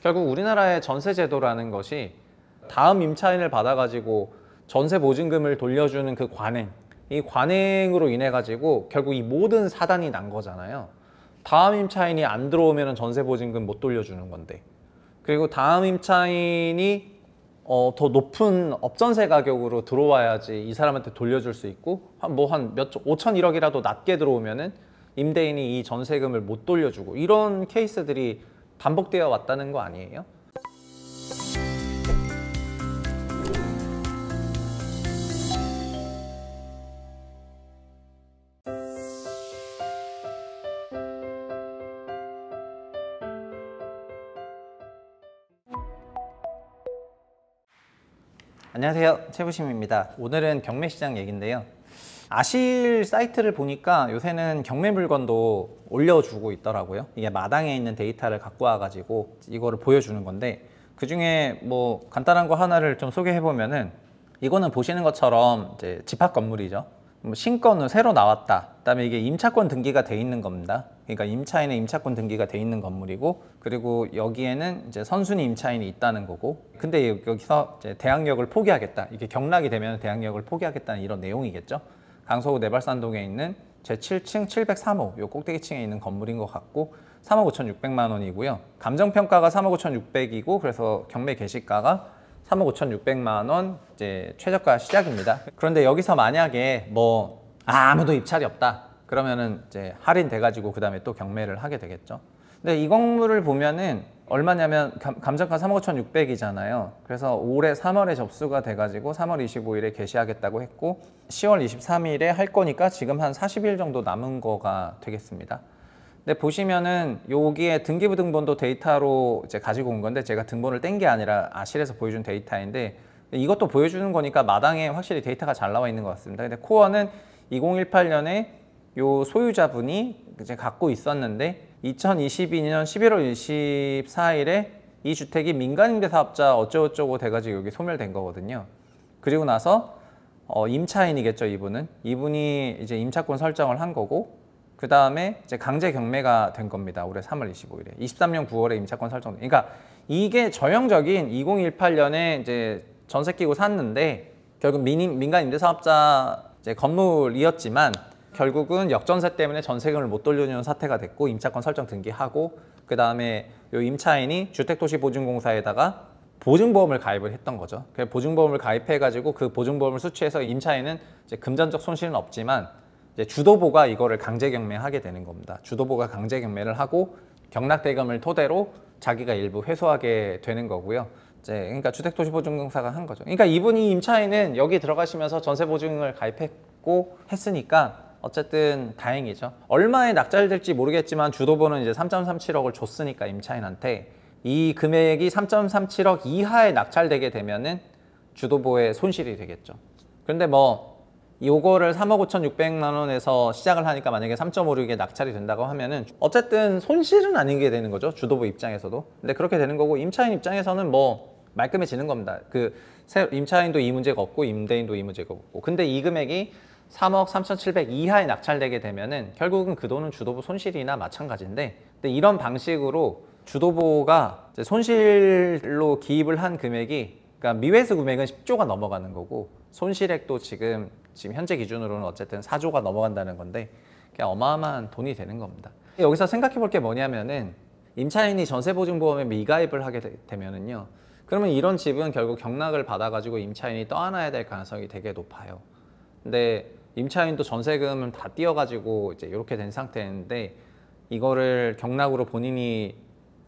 결국 우리나라의 전세 제도라는 것이 다음 임차인을 받아가지고 전세 보증금을 돌려주는 그 관행, 이 관행으로 인해 가지고 결국 이 모든 사단이 난 거잖아요. 다음 임차인이 안 들어오면 전세 보증금 못 돌려주는 건데, 그리고 다음 임차인이 더 높은 업전세 가격으로 들어와야지 이 사람한테 돌려줄 수 있고, 한 5천 1억이라도 낮게 들어오면은 임대인이 이 전세금을 못 돌려주고, 이런 케이스들이 반복되어 왔다는 거 아니에요? 안녕하세요, 최부심입니다. 오늘은 경매시장 얘기인데요. 아실 사이트를 보니까 요새는 경매 물건도 올려주고 있더라고요. 이게 마당에 있는 데이터를 갖고 와가지고 이거를 보여주는 건데, 그 중에 뭐 간단한 거 하나를 좀 소개해 보면은, 이거는 보시는 것처럼 이제 집합 건물이죠. 신건은 새로 나왔다. 그다음에 이게 임차권 등기가 돼 있는 겁니다. 그러니까 임차인의 임차권 등기가 돼 있는 건물이고, 그리고 여기에는 이제 선순위 임차인이 있다는 거고, 근데 여기서 이제 대항력을 포기하겠다. 이게 경락이 되면 대항력을 포기하겠다는 이런 내용이겠죠. 강서구 내발산동에 있는 제7층 703호 요 꼭대기층에 있는 건물인 것 같고, 3억 5,600만 원이고요. 감정평가가 3억 5,600이고, 그래서 경매 게시가가 3억 5,600만 원 이제 최저가 시작입니다. 그런데 여기서 만약에 뭐 아무도 입찰이 없다 그러면은 이제 할인돼 가지고 그 다음에 또 경매를 하게 되겠죠. 근데 이 건물을 보면은 얼마냐면 감정가 3억 5,600이잖아요. 그래서 올해 3월에 접수가 돼 가지고 3월 25일에 개시하겠다고 했고, 10월 23일에 할 거니까 지금 한 40일 정도 남은 거가 되겠습니다. 근데 보시면은 여기에 등기부등본도 데이터로 이제 가지고 온 건데, 제가 등본을 뗀 게 아니라 아실에서 보여준 데이터인데, 이것도 보여주는 거니까 마당에 확실히 데이터가 잘 나와 있는 것 같습니다. 근데 코어는 2018년에 요 소유자분이 이제 갖고 있었는데, 2022년 11월 24일에 이 주택이 민간임대사업자 어쩌고저쩌고 돼가지고 여기 소멸된 거거든요. 그리고 나서 임차인이겠죠, 이분이 이제 임차권 설정을 한 거고, 그 다음에 이제 강제 경매가 된 겁니다. 올해 3월 25일에. 23년 9월에 임차권 설정. 그러니까 이게 전형적인 2018년에 이제 전세 끼고 샀는데, 결국 민간 임대사업자 이제 건물이었지만 결국은 역전세 때문에 전세금을 못 돌려주는 사태가 됐고, 임차권 설정 등기하고, 그 다음에 요 임차인이 주택도시보증공사에다가 보증보험을 가입을 했던 거죠. 그 보증보험을 가입해가지고 그 보증보험을 수취해서 임차인은 이제 금전적 손실은 없지만 이제 주도보가 이거를 강제 경매하게 되는 겁니다. 주도보가 강제 경매를 하고 경락대금을 토대로 자기가 일부 회수하게 되는 거고요. 이제 그러니까 주택도시보증공사가 한 거죠. 그러니까 이분이 임차인은 여기 들어가시면서 전세보증을 가입했고 했으니까 어쨌든 다행이죠. 얼마에 낙찰될지 모르겠지만 주도보는 이제 3.37억을 줬으니까 임차인한테 이 금액이 3.37억 이하에 낙찰되게 되면은 주도보의 손실이 되겠죠. 그런데 뭐 요거를 3억 5,600만 원에서 시작을 하니까 만약에 3.56에 낙찰이 된다고 하면은 어쨌든 손실은 아니게 되는 거죠, 주도보 입장에서도. 근데 그렇게 되는 거고, 임차인 입장에서는 뭐 말끔해지는 겁니다. 그 임차인도 이 문제가 없고 임대인도 이 문제가 없고. 근데 이 금액이 3억 3,700 이하에 낙찰되게 되면은 결국은 그 돈은 주도보 손실이나 마찬가지인데, 근데 이런 방식으로 주도보가 이제 손실로 기입을 한 금액이, 그러니까 미회수 금액은 10조가 넘어가는 거고, 손실액도 지금 현재 기준으로는 어쨌든 4조가 넘어간다는 건데, 그냥 어마어마한 돈이 되는 겁니다. 여기서 생각해 볼 게 뭐냐면은, 임차인이 전세보증보험에 미가입을 하게 되면은요, 그러면 이런 집은 결국 경락을 받아가지고 임차인이 떠안아야 될 가능성이 되게 높아요. 근데 임차인도 전세금을 다 띄어가지고 이제 이렇게 된 상태인데, 이거를 경락으로 본인이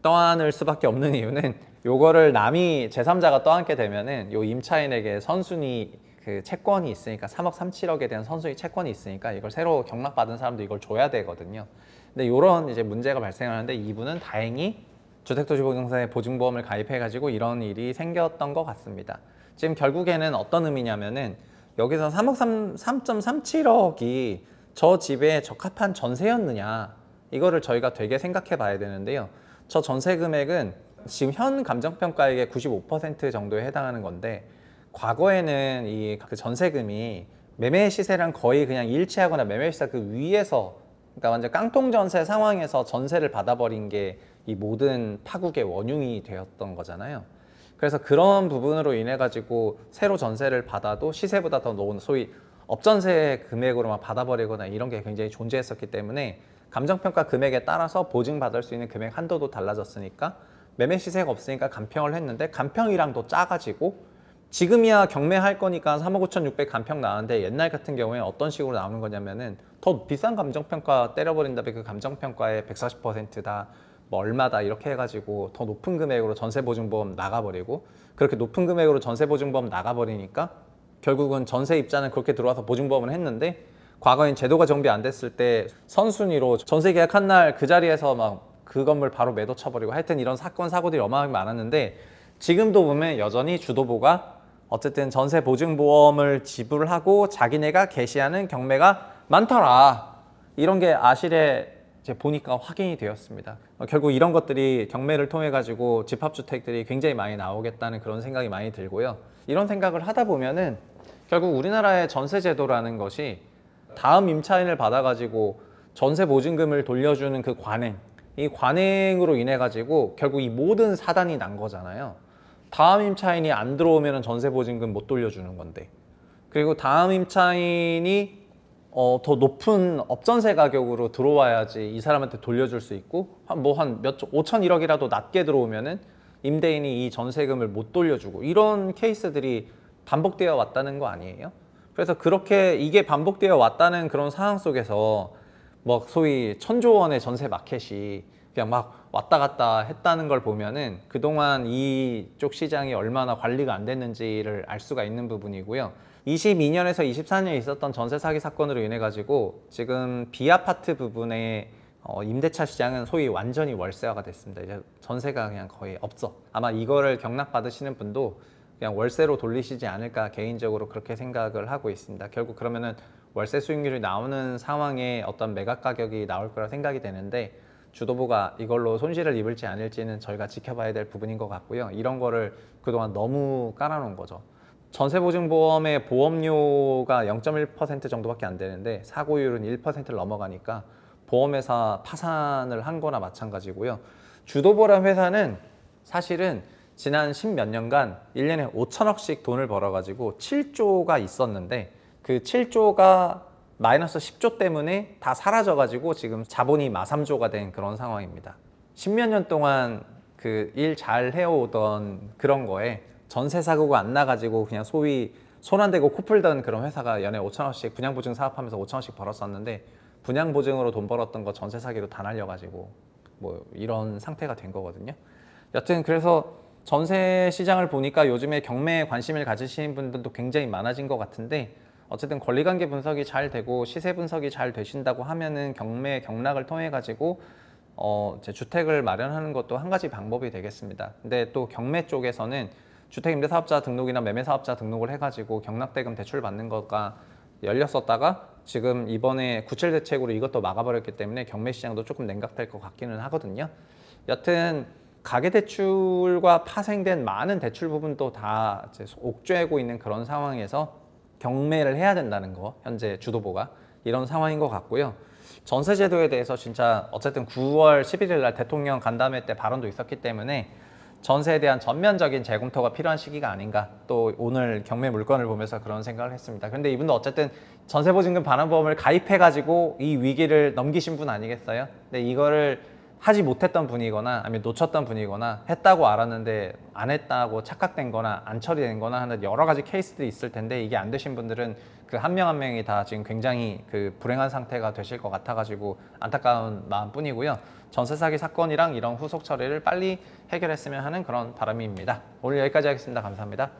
떠안을 수밖에 없는 이유는, 요거를 남이 제3자가 떠안게 되면은 요 임차인에게 선순위 그 채권이 있으니까, 3억 37억에 대한 선순위 채권이 있으니까 이걸 새로 경락받은 사람도 이걸 줘야 되거든요. 근데 요런 이제 문제가 발생하는데, 이분은 다행히 주택도시보증공사에 보증보험을 가입해가지고 이런 일이 생겼던 것 같습니다. 지금 결국에는 어떤 의미냐면은, 여기서 3.37억이 저 집에 적합한 전세였느냐, 이거를 저희가 되게 생각해 봐야 되는데요. 저 전세 금액은 지금 현 감정평가액의 95% 정도에 해당하는 건데, 과거에는 이 그 전세금이 매매 시세랑 거의 그냥 일치하거나 매매 시세 그 위에서, 그러니까 완전 깡통 전세 상황에서 전세를 받아버린 게 이 모든 파국의 원흉이 되었던 거잖아요. 그래서 그런 부분으로 인해 가지고 새로 전세를 받아도 시세보다 더 높은 소위 업전세 금액으로만 받아버리거나 이런 게 굉장히 존재했었기 때문에 감정평가 금액에 따라서 보증받을 수 있는 금액 한도도 달라졌으니까 매매 시세가 없으니까 간평을 했는데 간평이랑도 짜가지고 지금이야 경매할 거니까 3억 5,600 간평 나왔는데 옛날 같은 경우에 어떤 식으로 나오는 거냐면은 더 비싼 감정평가 때려버린 다음에 그 감정평가의 140%다 뭐 얼마다 이렇게 해가지고 더 높은 금액으로 전세보증보험 나가버리고 그렇게 높은 금액으로 전세보증보험 나가버리니까 결국은 전세 입자는 그렇게 들어와서 보증보험을 했는데 과거엔 제도가 정비 안 됐을 때 선순위로 전세 계약한 날 그 자리에서 막 그 건물 바로 매도 쳐버리고 하여튼 이런 사건 사고들이 어마어마하게 많았는데 지금도 보면 여전히 주도부가 어쨌든 전세 보증보험을 지불하고 자기네가 게시하는 경매가 많더라. 이런 게 아실에 이제 보니까 확인이 되었습니다. 결국 이런 것들이 경매를 통해 가지고 집합주택들이 굉장히 많이 나오겠다는 그런 생각이 많이 들고요. 이런 생각을 하다 보면은 결국 우리나라의 전세제도라는 것이 다음 임차인을 받아가지고 전세 보증금을 돌려주는 그 관행, 이 관행으로 인해 가지고 결국 이 모든 사단이 난 거잖아요. 다음 임차인이 안 들어오면 전세 보증금 못 돌려주는 건데, 그리고 다음 임차인이 더 높은 업전세 가격으로 들어와야지 이 사람한테 돌려줄 수 있고 한 5천 1억이라도 낮게 들어오면은 임대인이 이 전세금을 못 돌려주고 이런 케이스들이 반복되어 왔다는 거 아니에요? 그래서 그렇게 이게 반복되어 왔다는 그런 상황 속에서 뭐 소위 1,000조 원의 전세 마켓이 그냥 막 왔다 갔다 했다는 걸 보면은 그동안 이쪽 시장이 얼마나 관리가 안 됐는지를 알 수가 있는 부분이고요. 22년에서 24년에 있었던 전세 사기 사건으로 인해 가지고 지금 비아파트 부분의 임대차 시장은 소위 완전히 월세화가 됐습니다. 이제 전세가 그냥 거의 없어. 아마 이거를 경락 받으시는 분도 그냥 월세로 돌리시지 않을까 개인적으로 그렇게 생각을 하고 있습니다. 결국 그러면은 월세 수익률이 나오는 상황에 어떤 매각 가격이 나올 거라 생각이 되는데 주도부가 이걸로 손실을 입을지 않을지는 저희가 지켜봐야 될 부분인 것 같고요. 이런 거를 그동안 너무 깔아놓은 거죠. 전세보증보험의 보험료가 0.1% 정도밖에 안 되는데 사고율은 1%를 넘어가니까 보험회사 파산을 한 거나 마찬가지고요. 주도보란 회사는 사실은 지난 10몇 년간 1년에 5천억씩 돈을 벌어가지고 7조가 있었는데 그 7조가 마이너스 10조 때문에 다 사라져가지고 지금 자본이 마3조가 된 그런 상황입니다. 10몇 년 동안 그 일 잘 해오던 그런 거에 전세 사고가 안 나가지고 그냥 소위 손 안 대고 코 풀던 그런 회사가 연에 5천억씩 분양보증 사업하면서 5천억씩 벌었었는데 분양보증으로 돈 벌었던 거 전세 사기로 다 날려가지고 뭐 이런 상태가 된 거거든요. 여튼 그래서 전세 시장을 보니까 요즘에 경매에 관심을 가지시는 분들도 굉장히 많아진 것 같은데 어쨌든 권리관계 분석이 잘 되고 시세 분석이 잘 되신다고 하면은 경매 경락을 통해 가지고 이제 주택을 마련하는 것도 한 가지 방법이 되겠습니다. 근데 또 경매 쪽에서는 주택임대사업자 등록이나 매매사업자 등록을 해가지고 경락대금 대출 받는 거가 열렸었다가 지금 이번에 구칠 대책으로 이것도 막아버렸기 때문에 경매 시장도 조금 냉각될 것 같기는 하거든요. 여튼 가계대출과 파생된 많은 대출 부분도 다 이제 옥죄고 있는 그런 상황에서 경매를 해야 된다는 거, 현재 주도부가 이런 상황인 것 같고요. 전세제도에 대해서 진짜 어쨌든 9월 11일 날 대통령 간담회 때 발언도 있었기 때문에 전세에 대한 전면적인 재검토가 필요한 시기가 아닌가, 또 오늘 경매 물건을 보면서 그런 생각을 했습니다. 그런데 이분도 어쨌든 전세보증금 반환보험을 가입해가지고 이 위기를 넘기신 분 아니겠어요? 근데 이거를 하지 못했던 분이거나 아니면 놓쳤던 분이거나 했다고 알았는데 안 했다고 착각된 거나 안 처리된 거나 하는 여러 가지 케이스들이 있을 텐데 이게 안 되신 분들은 그 한 명 한 명이 다 지금 굉장히 그 불행한 상태가 되실 것 같아가지고 안타까운 마음뿐이고요. 전세 사기 사건이랑 이런 후속 처리를 빨리 해결했으면 하는 그런 바람입니다. 오늘 여기까지 하겠습니다. 감사합니다.